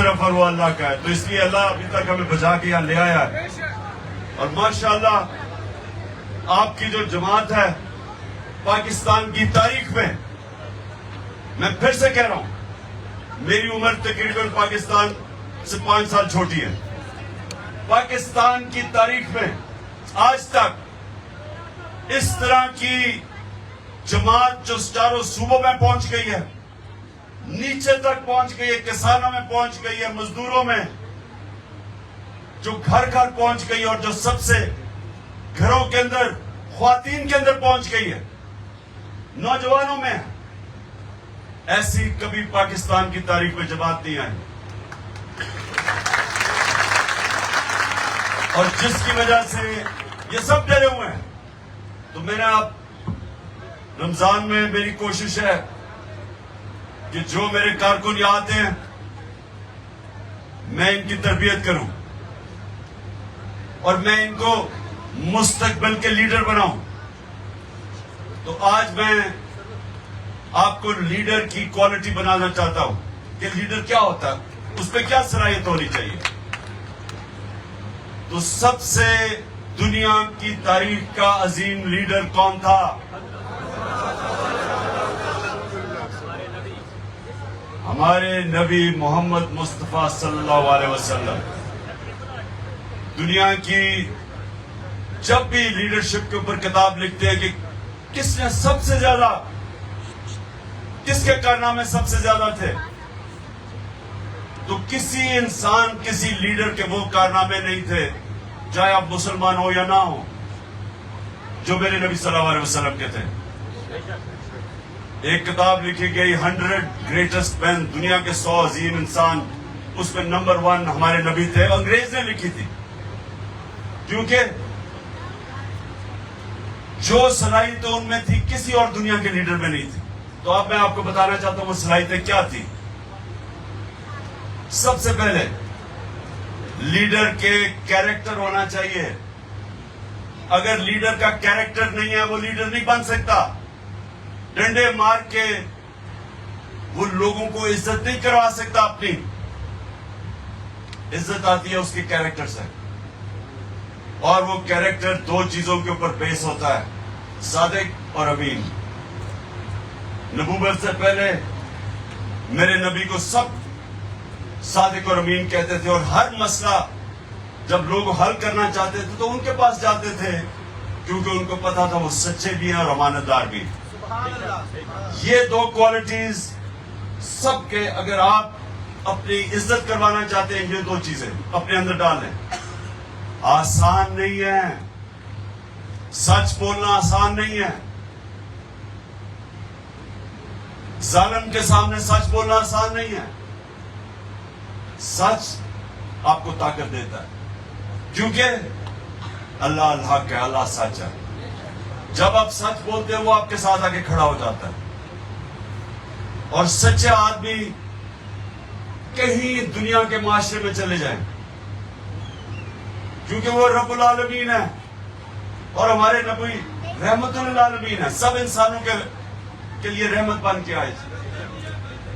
صرف اور وہ اللہ کا ہے. تو اس لیے اللہ ابھی تک ہمیں بچا کے یہاں لے آیا ہے. اور ماشاءاللہ آپ کی جو جماعت ہے پاکستان کی تاریخ میں پھر سے کہہ رہا ہوں، میری عمر تقریباً پاکستان سے 5 سال چھوٹی ہے. پاکستان کی تاریخ میں آج تک اس طرح کی جماعت جو چاروں صوبوں میں پہنچ گئی ہے، نیچے تک پہنچ گئی ہے، کسانوں میں پہنچ گئی ہے، مزدوروں میں، جو گھر گھر پہنچ گئی ہے، اور جو سب سے گھروں کے اندر خواتین کے اندر پہنچ گئی ہے، نوجوانوں میں، ایسی کبھی پاکستان کی تاریخ میں جماعت نہیں آئی. اور جس کی وجہ سے یہ سب ڈرے ہوئے ہیں. تو میں نے آپ رمضان میں میری کوشش ہے کہ جو میرے کارکن یہاں آتے ہیں میں ان کی تربیت کروں اور میں ان کو مستقبل کے لیڈر بناؤں. تو آج میں آپ کو لیڈر کی کوالٹی بنانا چاہتا ہوں کہ لیڈر کیا ہوتا ہے، اس پہ کیا صلاحیت ہونی چاہیے. تو سب سے دنیا کی تاریخ کا عظیم لیڈر کون تھا؟ ہمارے نبی محمد مصطفیٰ صلی اللہ علیہ وسلم. دنیا کی جب بھی لیڈرشپ کے اوپر کتاب لکھتے ہیں کہ کس نے سب سے زیادہ، کس کے کارنامے سب سے زیادہ تھے، تو کسی انسان، کسی لیڈر کے وہ کارنامے نہیں تھے، چاہے آپ مسلمان ہو یا نہ ہو، جو میرے نبی صلی اللہ علیہ وسلم کے تھے. ایک کتاب لکھی گئی 100 گریٹسٹ مین، دنیا کے 100 عظیم انسان، اس میں نمبر 1 ہمارے نبی تھے. انگریز نے لکھی تھی کیونکہ جو صلاحیتیں ان میں تھی کسی اور دنیا کے لیڈر میں نہیں تھی. تو اب میں آپ کو بتانا چاہتا ہوں وہ صلاحیتیں کیا تھی. سب سے پہلے لیڈر کے کیریکٹر ہونا چاہیے. اگر لیڈر کا کیریکٹر نہیں ہے وہ لیڈر نہیں بن سکتا. ڈنڈے مار کے وہ لوگوں کو عزت نہیں کروا سکتا. اپنی عزت آتی ہے اس کے کیریکٹر سے، اور وہ کیریکٹر 2 چیزوں کے اوپر بیس ہوتا ہے، صادق اور امین. نبوت سے پہلے میرے نبی کو سب صادق اور امین کہتے تھے، اور ہر مسئلہ جب لوگ حل کرنا چاہتے تھے تو ان کے پاس جاتے تھے، کیونکہ ان کو پتا تھا وہ سچے بھی ہیں اور امانت دار بھی. یہ 2 کوالٹیز سب کے، اگر آپ اپنی عزت کروانا چاہتے ہیں، یہ 2 چیزیں اپنے اندر ڈال لیں. آسان نہیں ہے، سچ بولنا آسان نہیں ہے. ظالم کے سامنے سچ بولنا آسان نہیں ہے. سچ آپ کو طاقت دیتا ہے، کیونکہ اللہ الحق ہے، اللہ سچ ہے. جب آپ سچ بولتے ہیں وہ آپ کے ساتھ آ کے کھڑا ہو جاتا ہے. اور سچے آدمی کہیں دنیا کے معاشرے میں چلے جائیں، کیونکہ وہ رب العالمین ہے اور ہمارے نبی رحمت للعالمین ہے، سب انسانوں کے لیے رحمت بن کے آئے تھے.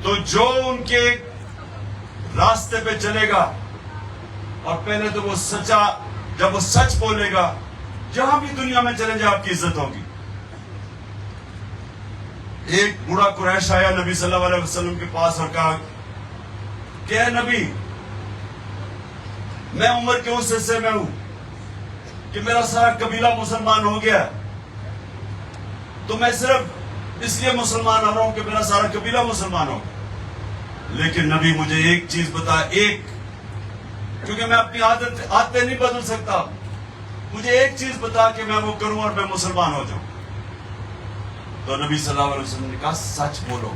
تو جو ان کے راستے پہ چلے گا، اور پہلے تو وہ سچا، جب وہ سچ بولے گا، جہاں بھی دنیا میں چلے جائے آپ کی عزت ہوگی. ایک بوڑھا قریش آیا نبی صلی اللہ علیہ وسلم کے پاس اور کہا کہ اے نبی، میں عمر کے اس حصے میں ہوں کہ میرا سارا قبیلہ مسلمان ہو گیا، تو میں صرف اس لیے مسلمان ہو رہا ہوں کہ میرا سارا قبیلہ مسلمان ہو. لیکن نبی مجھے ایک چیز بتا، ایک، کیونکہ میں اپنی عادتیں نہیں بدل سکتا، مجھے ایک چیز بتا کہ میں وہ کروں اور میں مسلمان ہو جاؤں. تو نبی صلی اللہ علیہ وسلم نے کہا سچ بولو.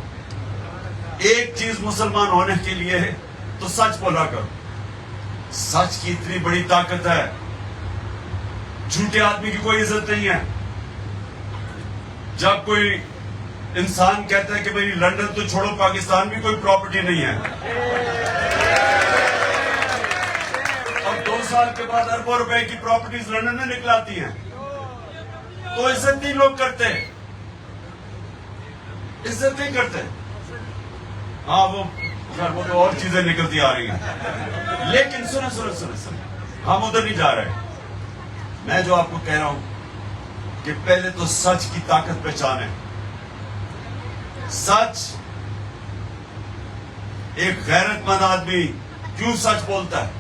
ایک چیز مسلمان ہونے کے لیے ہے تو سچ بولا کرو. سچ کی اتنی بڑی طاقت ہے، جھوٹے آدمی کی کوئی عزت نہیں ہے. جب کوئی انسان کہتا ہے کہ بھئی لندن تو چھوڑو، پاکستان بھی کوئی پراپرٹی نہیں ہے، اب 2 سال کے بعد اربوں روپے کی پراپرٹیز لندن میں نکلاتی ہیں، تو عزت نہیں لوگ کرتے، عزت نہیں کرتے. ہاں وہ وہ تو اور چیزیں نکلتی آ رہی ہیں. لیکن سنیں ہم ادھر نہیں جا رہے. میں جو آپ کو کہہ رہا ہوں کہ پہلے تو سچ کی طاقت پہچانیں. سچ، ایک غیرت مند آدمی کیوں سچ بولتا ہے؟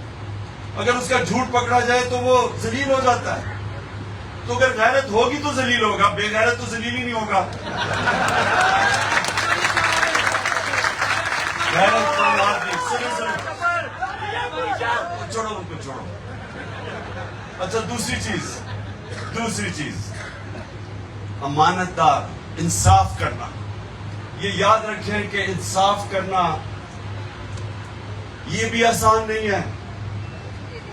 اگر اس کا جھوٹ پکڑا جائے تو وہ ذلیل ہو جاتا ہے. تو اگر غیرت ہوگی تو ذلیل ہوگا، بے غیرت تو ذلیل ہی نہیں ہوگا. غیرت مند آدمی چھوڑو ان کو چھوڑو. اچھا دوسری چیز امانت دار، انصاف کرنا. یہ یاد رکھیں کہ انصاف کرنا یہ بھی آسان نہیں ہے.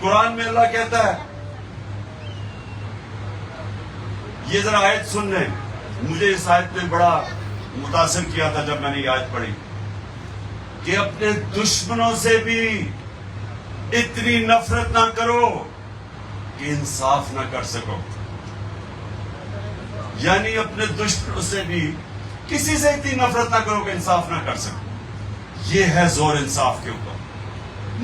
قرآن میں اللہ کہتا ہے، یہ ذرا آیت سن لیں. مجھے اس آیت نے بڑا متاثر کیا تھا جب میں نے یہ آیت پڑھی کہ اپنے دشمنوں سے بھی اتنی نفرت نہ کرو کہ انصاف نہ کر سکو. یعنی اپنے دشمنوں سے بھی کسی سے اتنی نفرت نہ کرو کہ انصاف نہ کر سکو. یہ ہے زور انصاف کے اوپر.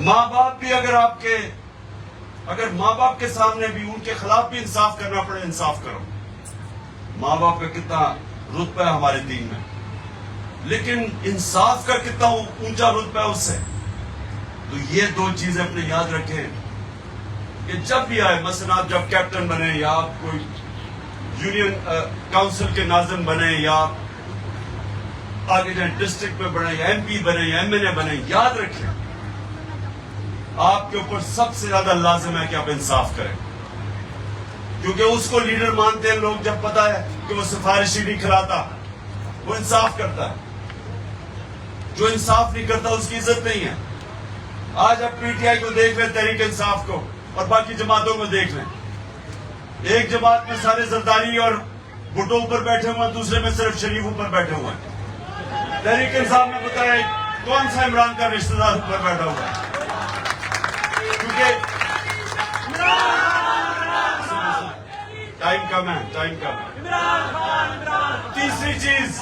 ماں باپ بھی اگر ماں باپ کے سامنے بھی ان کے خلاف بھی انصاف کرنا پڑے، انصاف کرو. ماں باپ کا کتنا رتبہ ہے ہمارے دین میں، لیکن انصاف کا کتنا اونچا رتبہ ہے اس سے. تو یہ دو چیزیں اپنے یاد رکھیں کہ جب بھی آئے، مثلا آپ جب کیپٹن بنے یا آپ کوئی یونین کاؤنسل کے ناظم بنے یا آگے جائیں ڈسٹرکٹ میں بنے یا ایم پی بنے یا ایم این اے بنے، یاد رکھیں آپ کے اوپر سب سے زیادہ لازم ہے کہ آپ انصاف کریں. کیونکہ اس کو لیڈر مانتے ہیں لوگ جب پتا ہے کہ وہ سفارشی نہیں کھلاتا، وہ انصاف کرتا ہے. جو انصاف نہیں کرتا اس کی عزت نہیں ہے. آج آپ پی ٹی آئی کو دیکھ لیں، تحریک انصاف کو، اور باقی جماعتوں کو دیکھ لیں. ایک جماعت میں سارے زرداری اور بھٹو اوپر بیٹھے ہوئے ہیں، دوسرے میں صرف شریف اوپر بیٹھے ہوئے ہیں. تحریک انصاف میں بتائیں کون سا عمران کا رشتہ دار اوپر بیٹھا ہوا ہے؟ کیونکہ ٹائم کم ہے. تیسری چیز،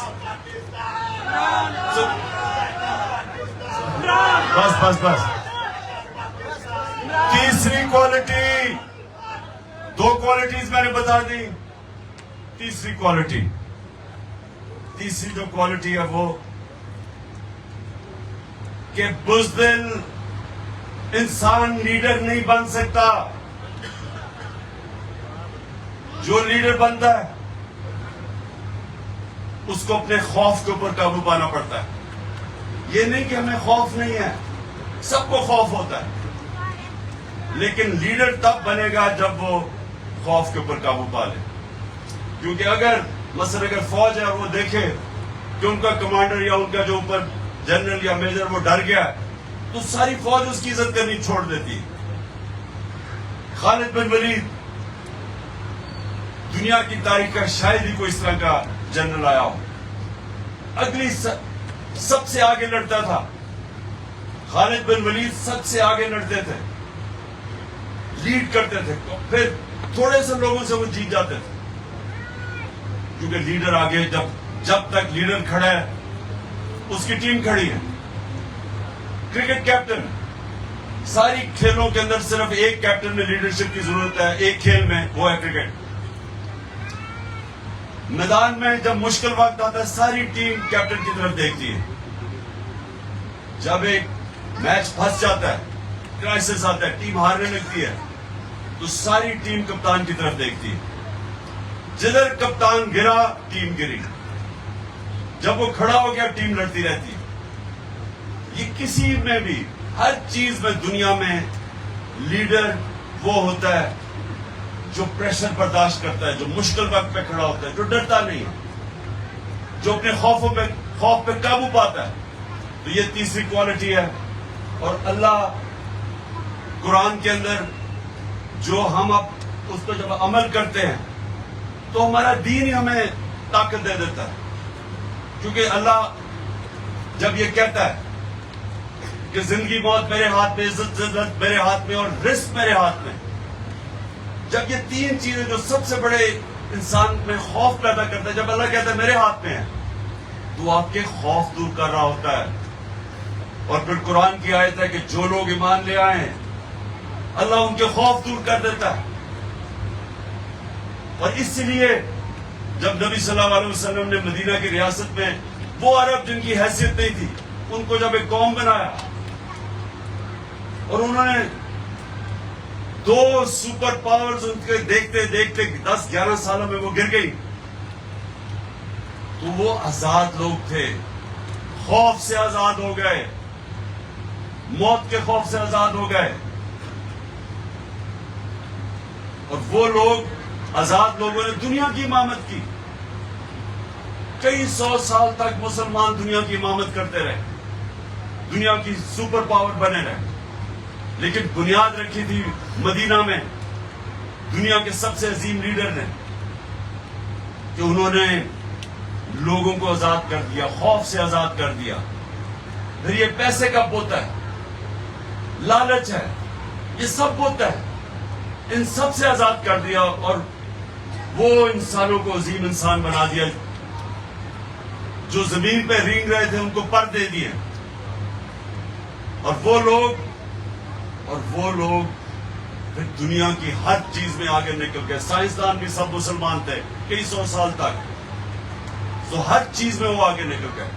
بس تیسری کوالٹی، دو کوالٹیز میں نے بتا دی. تیسری جو کوالٹی ہے وہ کہ بزدل انسان لیڈر نہیں بن سکتا. جو لیڈر بنتا ہے اس کو اپنے خوف کے اوپر قابو پانا پڑتا ہے. یہ نہیں کہ ہمیں خوف نہیں ہے، سب کو خوف ہوتا ہے، لیکن لیڈر تب بنے گا جب وہ خوف کے اوپر قابو پا لے. کیونکہ اگر فوج ہے اور وہ دیکھے کہ ان کا کمانڈر یا ان کا جو اوپر جنرل یا میجر وہ ڈر گیا تو ساری فوج اس کی عزت کرنی چھوڑ دیتی ہے. خالد بن ولید دنیا کی تاریخ کا شاید ہی کوئی اس طرح کا جنرل آیا ہو. اگلی سب سے آگے لڑتا تھا. خالد بن ولید سب سے آگے لڑتے تھے، لیڈ کرتے تھے، پھر تھوڑے سے لوگوں سے وہ جیت جاتے تھے. کیونکہ لیڈر آگے، جب تک لیڈر کھڑا ہے اس کی ٹیم کھڑی ہے. کرکٹ کیپٹن، ساری کھیلوں کے اندر صرف ایک کیپٹن میں لیڈرشپ کی ضرورت ہے، ایک کھیل میں، وہ ہے کرکٹ. میدان میں جب مشکل وقت آتا ہے ساری ٹیم کیپٹن کی طرف دیکھتی ہے. جب ایک میچ پھنس جاتا ہے، کرائسس آتا ہے، ٹیم ہارنے لگتی ہے تو ساری ٹیم کپتان کی طرف دیکھتی ہے. جدھر کپتان گرا ٹیم گری، جب وہ کھڑا ہو گیا ٹیم لڑتی رہتی ہے. یہ کسی میں بھی، ہر چیز میں دنیا میں لیڈر وہ ہوتا ہے جو پریشر برداشت کرتا ہے، جو مشکل وقت پہ کھڑا ہوتا ہے، جو ڈرتا نہیں ہے، جو اپنے خوف پہ قابو پاتا ہے. تو یہ تیسری کوالٹی ہے. اور اللہ قرآن کے اندر جو ہم اب اس پہ جب عمل کرتے ہیں تو ہمارا دین ہی ہمیں طاقت دے دیتا ہے. کیونکہ اللہ جب یہ کہتا ہے کہ زندگی موت میرے ہاتھ میں، عزت ذلت میرے ہاتھ میں اور رزق میرے ہاتھ میں، جب یہ تین چیزیں جو سب سے بڑے انسان میں خوف پیدا کرتا ہے، جب اللہ کہتا ہے میرے ہاتھ میں ہے تو آپ کے خوف دور کر رہا ہوتا ہے. اور پھر قرآن کی آیت ہے کہ جو لوگ ایمان لے آئے ہیں اللہ ان کے خوف دور کر دیتا ہے. اور اس لیے جب نبی صلی اللہ علیہ وسلم نے مدینہ کی ریاست میں وہ عرب جن کی حیثیت نہیں تھی ان کو جب ایک قوم بنایا اور انہوں نے 2 سپر پاورز ان کے دیکھتے دیکھتے 10-11 سالوں میں وہ گر گئی تو وہ آزاد لوگ تھے, خوف سے آزاد ہو گئے, موت کے خوف سے آزاد ہو گئے. اور وہ لوگ آزاد لوگوں نے دنیا کی امامت کی, کئی 100 سال تک مسلمان دنیا کی امامت کرتے رہے, دنیا کی سپر پاور بنے رہے, لیکن بنیاد رکھی تھی مدینہ میں دنیا کے سب سے عظیم لیڈر نے کہ انہوں نے لوگوں کو آزاد کر دیا, خوف سے آزاد کر دیا. پھر یہ پیسے کا بوتا ہے, لالچ ہے, یہ سب بوتا ہے, ان سب سے آزاد کر دیا اور وہ انسانوں کو عظیم انسان بنا دیا. جو زمین پہ رینگ رہے تھے ان کو پر دے دیے. اور وہ لوگ پھر دنیا کی ہر چیز میں آگے نکل گئے. سائنسدان بھی سب مسلمان تھے کئی 100 سال تک, تو ہر چیز میں وہ آگے نکل گئے.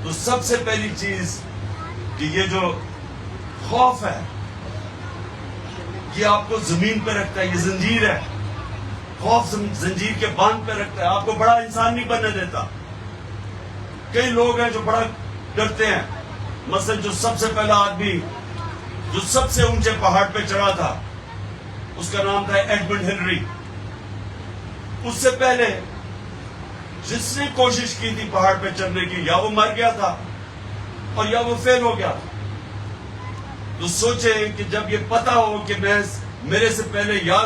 تو سب سے پہلی چیز کہ یہ جو خوف ہے یہ آپ کو زمین پہ رکھتا ہے, یہ زنجیر ہے. خوف زنجیر کے باندھ پہ رکھتا ہے, آپ کو بڑا انسان نہیں بننے دیتا. کئی لوگ ہیں جو بڑا ڈرتے ہیں. مثلا جو سب سے پہلا آدمی جو سب سے اونچے پہاڑ پہ چڑھا تھا اس کا نام تھا ایڈمنڈ ہنری. اس سے پہلے جس نے کوشش کی تھی پہاڑ پہ چڑھنے کی یا وہ مر گیا تھا اور یا وہ فیل ہو گیا. تو سوچے کہ جب یہ پتا ہو کہ میرے سے پہلے یا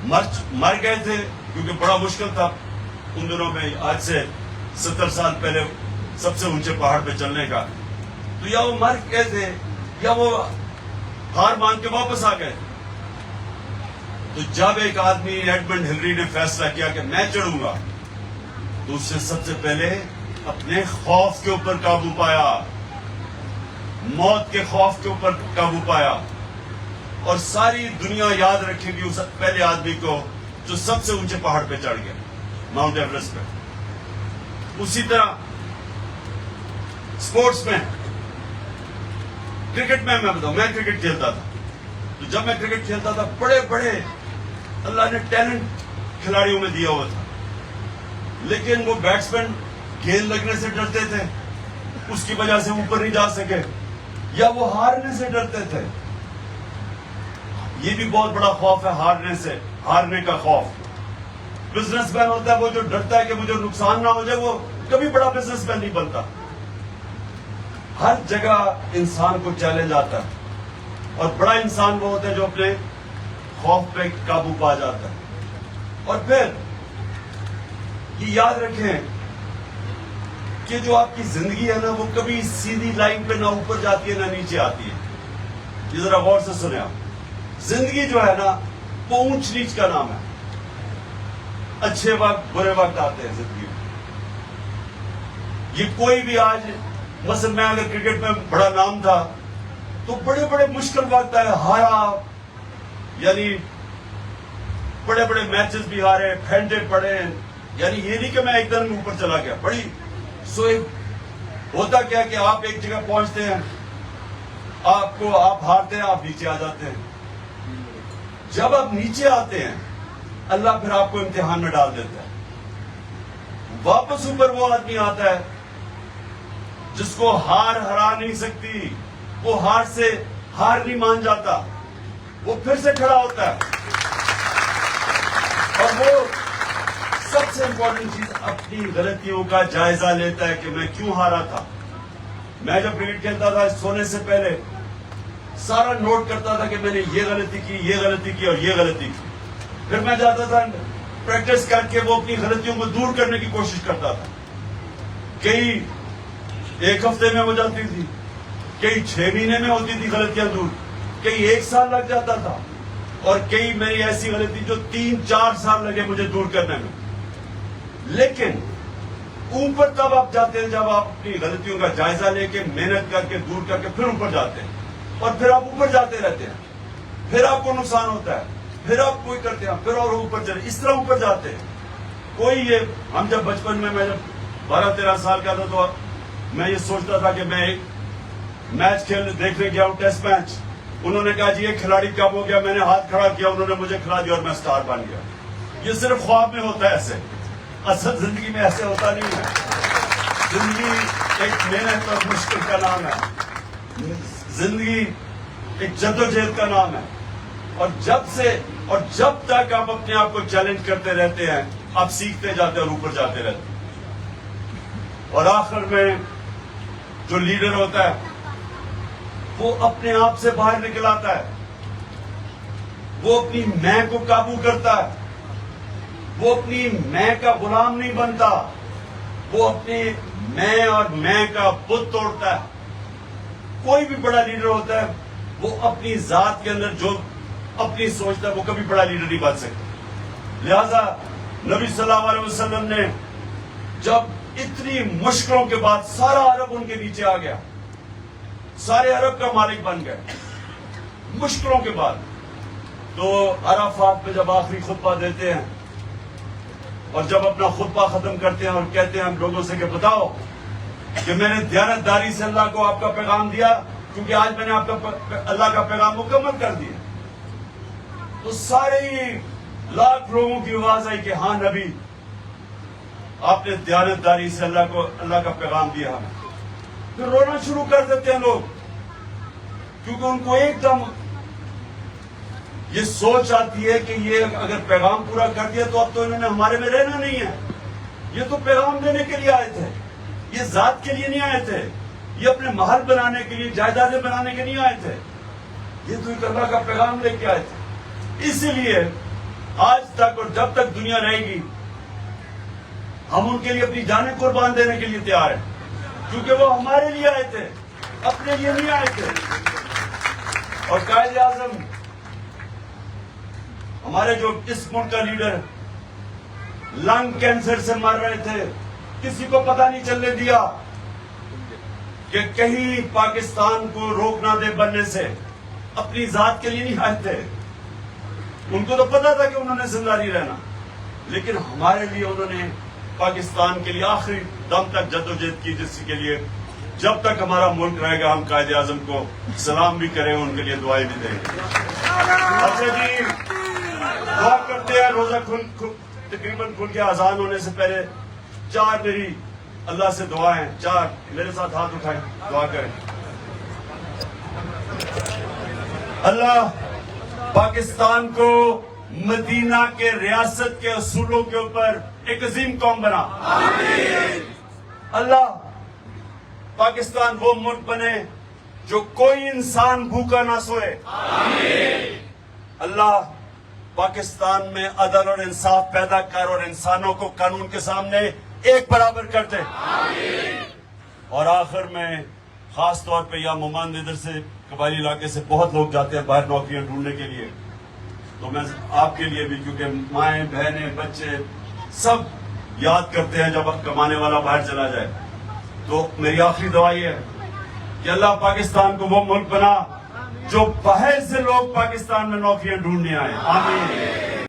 مر گئے تھے کیونکہ بڑا مشکل تھا ان دنوں میں, آج سے 70 سال پہلے سب سے اونچے پہاڑ پہ چلنے کا, تو یا وہ مر گئے تھے یا وہ ہار مان کے واپس آ گئے. تو جب ایک آدمی ایڈمنڈ ہنری نے فیصلہ کیا کہ میں چڑھوں گا تو اس نے سب سے پہلے اپنے خوف کے اوپر قابو پایا, موت کے خوف کے اوپر قابو پایا. اور ساری دنیا یاد رکھے گی اس پہلے آدمی کو جو سب سے اونچے پہاڑ پہ چڑھ گیا, ماؤنٹ ایورسٹ پہ. اسی طرح سپورٹس میں, کرکٹ میں بتاؤں, میں کرکٹ کھیلتا تھا. تو جب میں کرکٹ کھیلتا تھا بڑے بڑے اللہ نے ٹیلنٹ کھلاڑیوں میں دیا ہوا تھا, لیکن وہ بیٹسمین گیند لگنے سے ڈرتے تھے, اس کی وجہ سے اوپر نہیں جا سکے, یا وہ ہارنے سے ڈرتے تھے. یہ بھی بہت بڑا خوف ہے, ہارنے کا خوف. بزنس مین ہوتا ہے وہ جو ڈرتا ہے کہ مجھے نقصان نہ ہو جائے, وہ کبھی بڑا بزنس مین نہیں بنتا. ہر جگہ انسان کو چیلنج آتا ہے, اور بڑا انسان وہ ہوتا ہے جو اپنے خوف پہ قابو پا جاتا ہے. اور پھر یہ یاد رکھیں کہ جو آپ کی زندگی ہے نا وہ کبھی سیدھی لائن پہ نہ اوپر جاتی ہے نہ نیچے آتی ہے. یہ ذرا غور سے سنیں آپ, زندگی جو ہے نا وہ اونچ نیچ کا نام ہے. اچھے وقت برے وقت آتے ہیں زندگی میں. یہ کوئی بھی آج مثلا میں اگر کرکٹ میں بڑا نام تھا تو بڑے بڑے مشکل وقت آئے, ہارا, یعنی بڑے بڑے میچز بھی ہارے, پھینٹے پڑے. یعنی یہ نہیں کہ میں ایک دن اوپر چلا گیا, بڑی ہوتا کیا کہ آپ ایک جگہ پہنچتے ہیں, آپ ہارتے ہیں, آپ نیچے آ جاتے ہیں. جب آپ نیچے آتے ہیں اللہ پھر آپ کو امتحان میں ڈال دیتا ہے. واپس اوپر وہ آدمی آتا ہے جس کو ہار ہرا نہیں سکتی, وہ ہار نہیں مان جاتا, وہ پھر سے کھڑا ہوتا ہے. اور وہ سب سے امپورٹنٹ چیز اپنی غلطیوں کا جائزہ لیتا ہے کہ میں کیوں ہارا تھا. میں جب کرکٹ کھیلتا تھا سونے سے پہلے سارا نوٹ کرتا تھا کہ میں نے یہ غلطی کی, یہ غلطی کی اور یہ غلطی کی. پھر میں جاتا تھا پریکٹس کر کے وہ اپنی غلطیوں کو دور کرنے کی کوشش کرتا تھا. کئی ایک ہفتے میں ہو جاتی تھی, کئی 6 مہینے میں ہوتی تھی غلطیاں دور, کئی 1 سال لگ جاتا تھا, اور کئی میری ایسی غلطی جو 3-4 سال لگے مجھے دور کرنے میں. لیکن اوپر تب آپ جاتے ہیں جب آپ اپنی غلطیوں کا جائزہ لے کے محنت کر کے دور کر کے پھر اوپر جاتے ہیں، اور پھر آپ اوپر جاتے رہتے ہیں، پھر آپ کو نقصان ہوتا ہے، پھر آپ کوئی کرتے ہیں، پھر اور اوپر چلے، اس طرح اوپر جاتے ہیں۔ کوئی یہ ہم جب بچپن میں جب 12-13 سال کا تھا تو میں یہ سوچتا تھا کہ میں ایک میچ کھیلنے دیکھنے گیا ہوں، ٹیسٹ میچ، انہوں نے کہا جی یہ کھلاڑی کب ہو گیا، میں نے ہاتھ کھڑا کیا، انہوں نے مجھے کھلا دیا اور میں سٹار بن گیا۔ یہ صرف خواب میں ہوتا ہے، ایسے اصل زندگی میں ایسے ہوتا نہیں ہے۔ زندگی ایک محنت اور مشکل کا نام ہے، زندگی ایک جدوجہد کا نام ہے، اور جب تک آپ اپنے آپ کو چیلنج کرتے رہتے ہیں آپ سیکھتے جاتے ہیں اور اوپر جاتے رہتے ہیں۔ اور آخر میں جو لیڈر ہوتا ہے وہ اپنے آپ سے باہر نکل آتا ہے، وہ اپنی میں کو قابو کرتا ہے، وہ اپنی میں کا غلام نہیں بنتا، وہ اپنی میں اور میں کا بت توڑتا ہے۔ کوئی بھی بڑا لیڈر ہوتا ہے وہ اپنی ذات کے اندر جو اپنی سوچتا ہے وہ کبھی بڑا لیڈر نہیں بن سکتا۔ لہذا نبی صلی اللہ علیہ وسلم نے جب اتنی مشکلوں کے بعد سارا عرب ان کے نیچے آ گیا، سارے عرب کا مالک بن گئے مشکلوں کے بعد، تو عرفات پہ جب آخری خطبہ دیتے ہیں اور جب اپنا خطبہ ختم کرتے ہیں اور کہتے ہیں ہم لوگوں سے کہ بتاؤ کہ میں نے دیانت داری سے اللہ کو آپ کا پیغام دیا، کیونکہ آج میں نے آپ کا اللہ کا پیغام مکمل کر دیا، تو سارے ہی لاکھ لوگوں کی آواز آئی کہ ہاں نبی آپ نے دیانت داری سے اللہ کا پیغام دیا ہمیں۔ پھر رونا شروع کر دیتے ہیں لوگ، کیونکہ ان کو ایک دم یہ سوچ آتی ہے کہ یہ اگر پیغام پورا کر دیا تو اب تو انہوں نے ہمارے میں رہنا نہیں ہے، یہ تو پیغام دینے کے لیے آئے تھے، یہ ذات کے لیے نہیں آئے تھے، یہ اپنے محل بنانے کے لیے جائیدادیں بنانے کے نہیں آئے تھے، یہ تو ایک اللہ کا پیغام لے کے آئے تھے۔ اسی لیے آج تک اور جب تک دنیا رہے گی ہم ان کے لیے اپنی جانیں قربان دینے کے لیے تیار ہیں، کیونکہ وہ ہمارے لیے آئے تھے، اپنے لیے نہیں آئے تھے۔ اور قائد اعظم ہمارے جو اس ملک کا لیڈر لنگ کینسر سے مر رہے تھے، کسی کو پتہ نہیں چلنے دیا کہ کہیں پاکستان کو روک نہ دے بننے سے، اپنی ذات کے لیے نہیں آئے تھے، ان کو تو پتا تھا کہ انہوں نے زندہ نہیں رہنا، لیکن ہمارے لیے انہوں نے پاکستان کے لیے آخری دم تک جدوجہد کی، جس کے لیے جب تک ہمارا ملک رہے گا ہم قائد اعظم کو سلام بھی کریں، ان کے لیے دعائیں بھی دیں۔ اچھا جی، دعا کرتے ہیں، روزہ تقریباً کھل کے اذان ہونے سے پہلے 4 میری اللہ سے دعائیں، 4 میرے ساتھ ہاتھ اٹھائیں، دعا کریں۔ اللہ پاکستان کو مدینہ کے ریاست کے اصولوں کے اوپر ایک عظیم قوم بنا۔ اللہ پاکستان وہ ملک بنے جو کوئی انسان بھوکا نہ سوئے۔ اللہ پاکستان میں عدل اور انصاف پیدا کر اور انسانوں کو قانون کے سامنے ایک برابر کر دے۔ اور آخر میں خاص طور پہ یا ممان ادھر سے قبائلی علاقے سے بہت لوگ جاتے ہیں باہر نوکریاں ڈھونڈنے کے لیے، تو میں آپ کے لیے بھی، کیونکہ مائیں بہنیں بچے سب یاد کرتے ہیں جب کمانے والا باہر چلا جائے، تو میری آخری دعا یہ ہے کہ اللہ پاکستان کو وہ ملک بنا جو باہر سے لوگ پاکستان میں نوکریاں ڈھونڈنے آئے۔ آمین۔